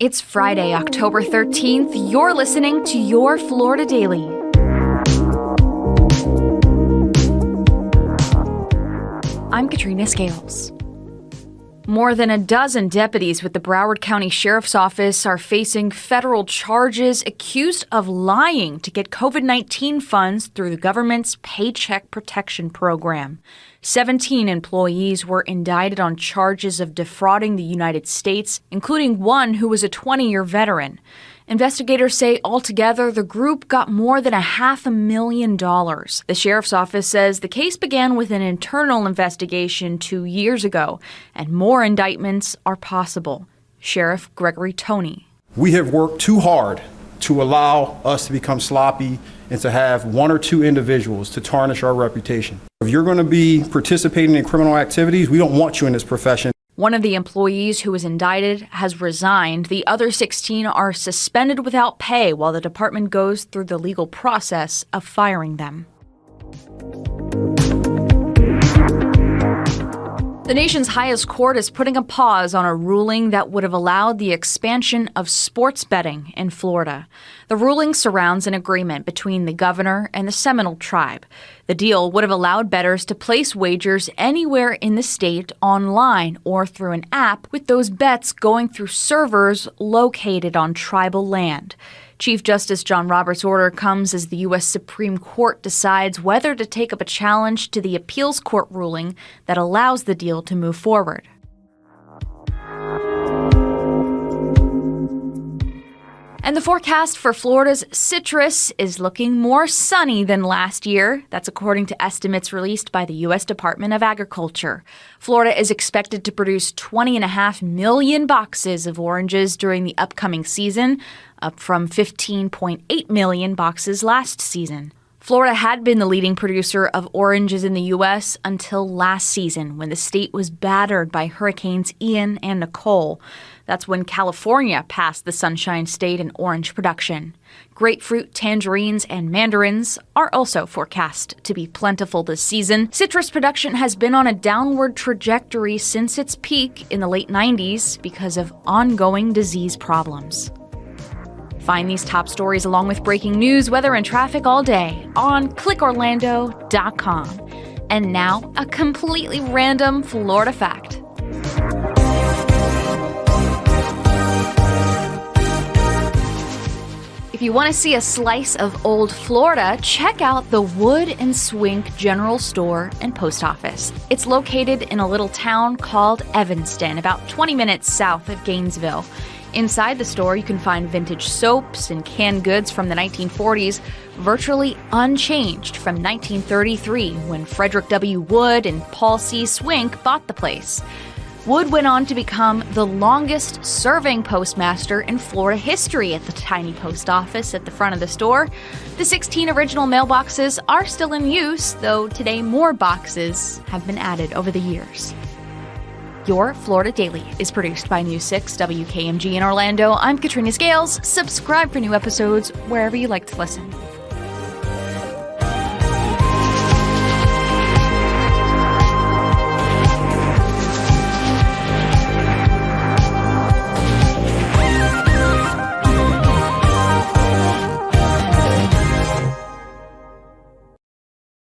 It's Friday, October 13th. You're listening to your Florida Daily. I'm Katrina Scales. More than a dozen deputies with the Broward County Sheriff's Office are facing federal charges accused of lying to get COVID-19 funds through the government's Paycheck Protection Program. 17 employees were indicted on charges of defrauding the United States, including one who was a 20-year veteran. Investigators say altogether the group got more than $500,000. The sheriff's office says the case began with an internal investigation 2 years ago, and more indictments are possible. Sheriff Gregory Toney. We have worked too hard to allow us to become sloppy and to have one or two individuals to tarnish our reputation. If you're going to be participating in criminal activities, we don't want you in this profession. One of the employees who was indicted has resigned. The other 16 are suspended without pay while the department goes through the legal process of firing them. The nation's highest court is putting a pause on a ruling that would have allowed the expansion of sports betting in Florida. The ruling surrounds an agreement between the governor and the Seminole tribe. The deal would have allowed bettors to place wagers anywhere in the state online or through an app, with those bets going through servers located on tribal land. Chief Justice John Roberts' order comes as the U.S. Supreme Court decides whether to take up a challenge to the appeals court ruling that allows the deal to move forward. And the forecast for Florida's citrus is looking more sunny than last year. That's according to estimates released by the U.S. Department of Agriculture. Florida is expected to produce 20.5 million boxes of oranges during the upcoming season, up from 15.8 million boxes last season. Florida had been the leading producer of oranges in the U.S. until last season, when the state was battered by Hurricanes Ian and Nicole. That's when California passed the Sunshine State in orange production. Grapefruit, tangerines, and mandarins are also forecast to be plentiful this season. Citrus production has been on a downward trajectory since its peak in the late 90s because of ongoing disease problems. Find these top stories along with breaking news, weather, and traffic all day on clickorlando.com. And now, a completely random Florida fact. If you want to see a slice of old Florida, check out the Wood and Swink General Store and Post Office. It's located in a little town called Evanston, about 20 minutes south of Gainesville. Inside the store, you can find vintage soaps and canned goods from the 1940s, virtually unchanged from 1933, when Frederick W. Wood and Paul C. Swink bought the place. Wood went on to become the longest-serving postmaster in Florida history at the tiny post office at the front of the store. The 16 original mailboxes are still in use, though today more boxes have been added over the years. Your Florida Daily is produced by News 6 WKMG in Orlando. I'm Katrina Scales. Subscribe for new episodes wherever you like to listen.